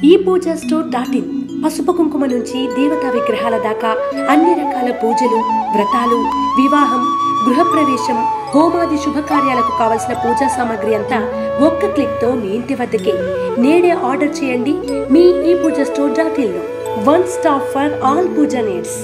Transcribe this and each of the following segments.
ePoojaStore.in పసుపు కుంకుమ నుంచి దేవతా విగ్రహాల దాకా అన్ని రకాల పూజలు, వ్రతాలు, వివాహం, గృహప్రవేశం, హోమాది శుభకార్యాలకు కావలసిన పూజా సామాగ్రి అంతా ఒక్క క్లిక్ తో మీ ఇంటి వద్దకే. నేడే ఆర్డర్ చేయండి మీ ePoojaStore.in లో. One stop for all puja needs.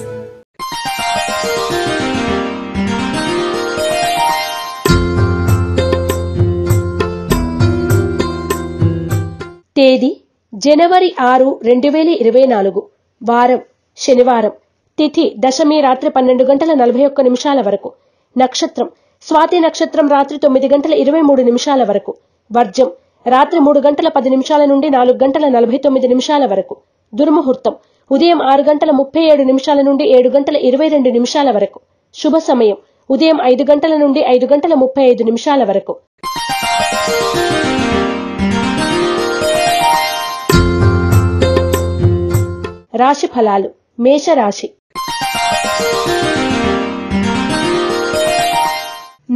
తేదీ జనవరి 6, 2024. వారం శనివారం. తిథి దశమి రాత్రి 12:41 వరకు. నక్షత్రం స్వాతి నక్షత్రం రాత్రి 9:23 వరకు. వర్జం రాత్రి 3:10 నుండి 4:49 వరకు. దుర్ముహూర్తం ఉదయం 6:37 నుండి 7:22 వరకు. శుభ సమయం ఉదయం 5 గంటల నుండి 5:35 వరకు. రాశి ఫలాలు. మేషరాశి.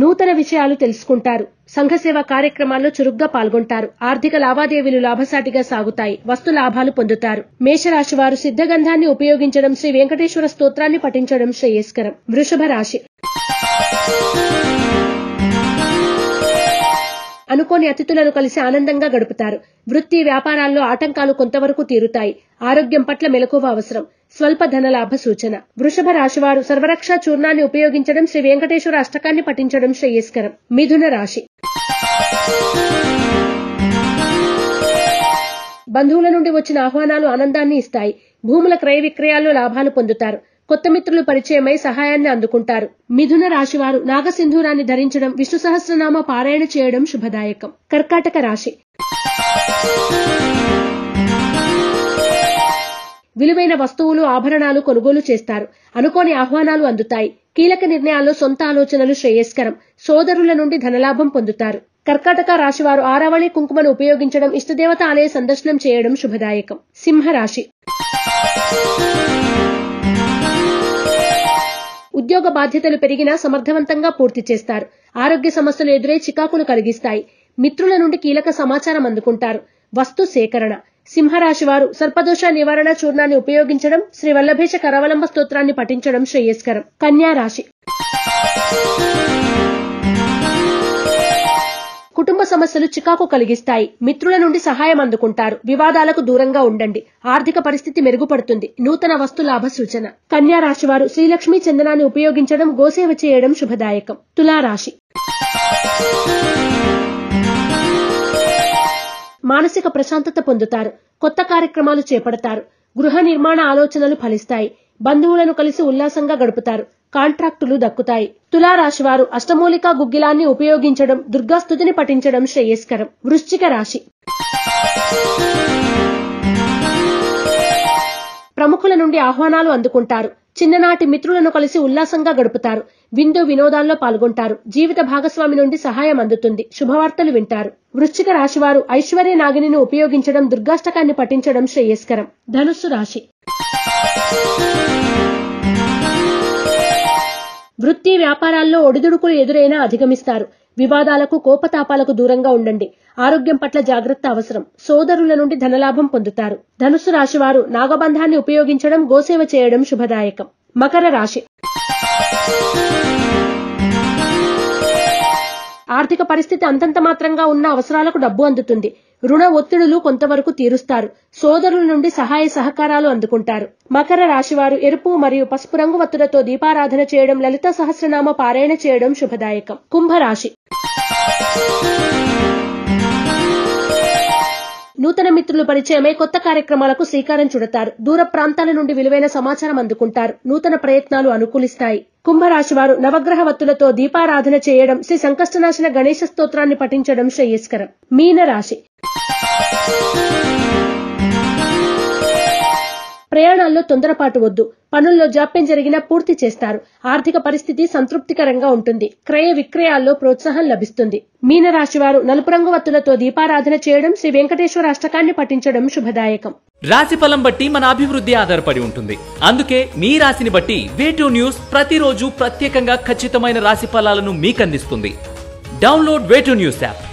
నూతన విషయాలు తెలుసుకుంటారు. సంఘ సేవా కార్యక్రమాల్లో చురుగ్గా పాల్గొంటారు. ఆర్థిక లావాదేవీలు లాభసాటిగా సాగుతాయి. వస్తు లాభాలు పొందుతారు. మేషరాశి వారు సిద్ధగంధాన్ని ఉపయోగించడం, శ్రీ వెంకటేశ్వర స్తోత్రాన్ని పఠించడం శ్రేయస్కరం. వృషభ రాశి. అనుకోని అతిథులను కలిసి ఆనందంగా గడుపుతారు. వృత్తి వ్యాపారాల్లో ఆటంకాలు కొంతవరకు తీరుతాయి. ఆరోగ్యం పట్ల మెలకువ అవసరం. స్వల్ప ధనలాభ సూచన. వృషభ రాశివారు సర్వరక్ష చూర్ణాన్ని ఉపయోగించడం, శ్రీ వెంకటేశ్వర అష్టకాన్ని పఠించడం శ్రేయస్కరం. మిథున రాశి. బంధువుల నుండి వచ్చిన ఆహ్వానాలు ఆనందాన్ని ఇస్తాయి. భూముల క్రయ విక్రయాల్లో లాభాలు పొందుతారు. కొత్త మిత్రులు పరిచయమై సహాయాన్ని అందుకుంటారు. మిథున రాశివారు నాగసింధూరాన్ని ధరించడం, విష్ణు సహస్రనామ పారాయణ చేయడం శుభదాయకం. కర్కాటక రాశి. విలువైన వస్తువులు, ఆభరణాలు కొనుగోలు చేస్తారు. అనుకోని ఆహ్వానాలు అందుతాయి. కీలక నిర్ణయాల్లో సొంత ఆలోచనలు శ్రేయస్కరం. సోదరుల నుండి ధనలాభం పొందుతారు. కర్కాటక రాశివారు ఆరావళి కుంకుమను ఉపయోగించడం, ఇష్టదేవత ఆలయ సందర్శనం చేయడం శుభదాయకం. సింహరాశి. ఉద్యోగ బాధ్యతలు పెరిగినా సమర్థవంతంగా పూర్తి చేస్తారు. ఆరోగ్య సమస్యలు ఎదురై చికాకును కలిగిస్తాయి. మిత్రుల నుండి కీలక సమాచారం అందుకుంటారు. వస్తు సేకరణ. సింహరాశి వారు సర్పదోష నివారణ చూర్ణాన్ని ఉపయోగించడం, శ్రీ వల్లభేష కరవలంబ స్తోత్రాన్ని పఠించడం శ్రేయస్కరం. కన్యా రాశి. కుటుంబ సమస్యలు చికాకు కలిగిస్తాయి. మిత్రుల నుండి సహాయం అందుకుంటారు. వివాదాలకు దూరంగా ఉండండి. ఆర్థిక పరిస్థితి మెరుగుపడుతుంది. నూతన వస్తు లాభ సూచన. కన్యా రాశి వారు శ్రీలక్ష్మీ చందనాన్ని ఉపయోగించడం, గోసేవ చేయడం శుభదాయకం. తులారాశి. మానసిక ప్రశాంతత పొందుతారు. కొత్త కార్యక్రమాలు చేపడతారు. గృహ నిర్మాణ ఆలోచనలు ఫలిస్తాయి. బంధువులను కలిసి ఉల్లాసంగా గడుపుతారు. కాంట్రాక్టులు దక్కుతాయి. తులారాశి వారు అష్టమూలికా గుగ్గిలాన్ని ఉపయోగించడం, దుర్గాస్తుతిని పఠించడం శ్రేయస్కరం. వృశ్చిక రాశి. ప్రముఖుల నుండి ఆహ్వానాలు అందుకుంటారు. చిన్ననాటి మిత్రులను కలిసి ఉల్లాసంగా గడుపుతారు. విందు వినోదాల్లో పాల్గొంటారు. జీవిత భాగస్వామి నుండి సహాయం అందుతుంది. శుభవార్తలు వింటారు. వృశ్చిక రాశివారు ఐశ్వర్య నాగిని ఉపయోగించడం, దుర్గాష్టకాన్ని పఠించడం శ్రేయస్కరం. ధనుస్సు రాశి. వృత్తి వ్యాపారాల్లో ఒడిదుడుకులు ఎదురైనా అధిగమిస్తారు. వివాదాలకు కోపతాపాలకు దూరంగా ఉండండి. ఆరోగ్యం పట్ల జాగ్రత్త అవసరం. సోదరుల నుండి ధనలాభం పొందుతారు. ధనుస్సు రాశివారు నాగబంధాన్ని ఉపయోగించడం, గోసేవ చేయడం శుభదాయకం. మకర రాశి. ఆర్థిక పరిస్థితి అంతంత మాత్రంగా ఉన్న అవసరాలకు డబ్బు అందుతుంది. రుణ ఒత్తిడులు కొంతవరకు తీరుస్తారు. సోదరుల నుండి సహాయ సహకారాలు అందుకుంటారు. మకర రాశివారు ఎరుపు మరియు పసుపు రంగు వత్తులతో దీపారాధన చేయడం, లలిత సహస్రనామ పారాయణ చేయడం శుభదాయకం. కుంభరాశి. నూతన మిత్రులు పరిచయమై కొత్త కార్యక్రమాలకు శ్రీకారం చుడతారు. దూర ప్రాంతాల నుండి విలువైన సమాచారం అందుకుంటారు. నూతన ప్రయత్నాలు అనుకూలిస్తాయి. కుంభరాశి వారు నవగ్రహ వత్తులతో దీపారాధన చేయడం, శ్రీ సంకష్టనాశన గణేశ స్తోత్రాన్ని పఠించడం శ్రేయస్కరం. మీనరాశి. ప్రయాణాల్లో తొందరపాటు వద్దు. పనుల్లో జాప్యం జరిగినా పూర్తి చేస్తారు. ఆర్థిక పరిస్థితి సంతృప్తికరంగా ఉంటుంది. క్రయ విక్రయాల్లో ప్రోత్సాహం లభిస్తుంది. మీనరాశి వారు నలుపు రంగు వత్తులతో దీపారాధన చేయడం, శ్రీ వెంకటేశ్వర అష్టకాన్ని పఠించడం శుభదాయకం. రాశి ఫలం బట్టి మన అభివృద్ధి ఆధారపడి ఉంటుంది. అందుకే మీ రాశిని బట్టి వే2 న్యూస్ ప్రతిరోజు ప్రత్యేకంగా ఖచ్చితమైన రాశి ఫలాలను మీకందిస్తుంది. Download Way2News app.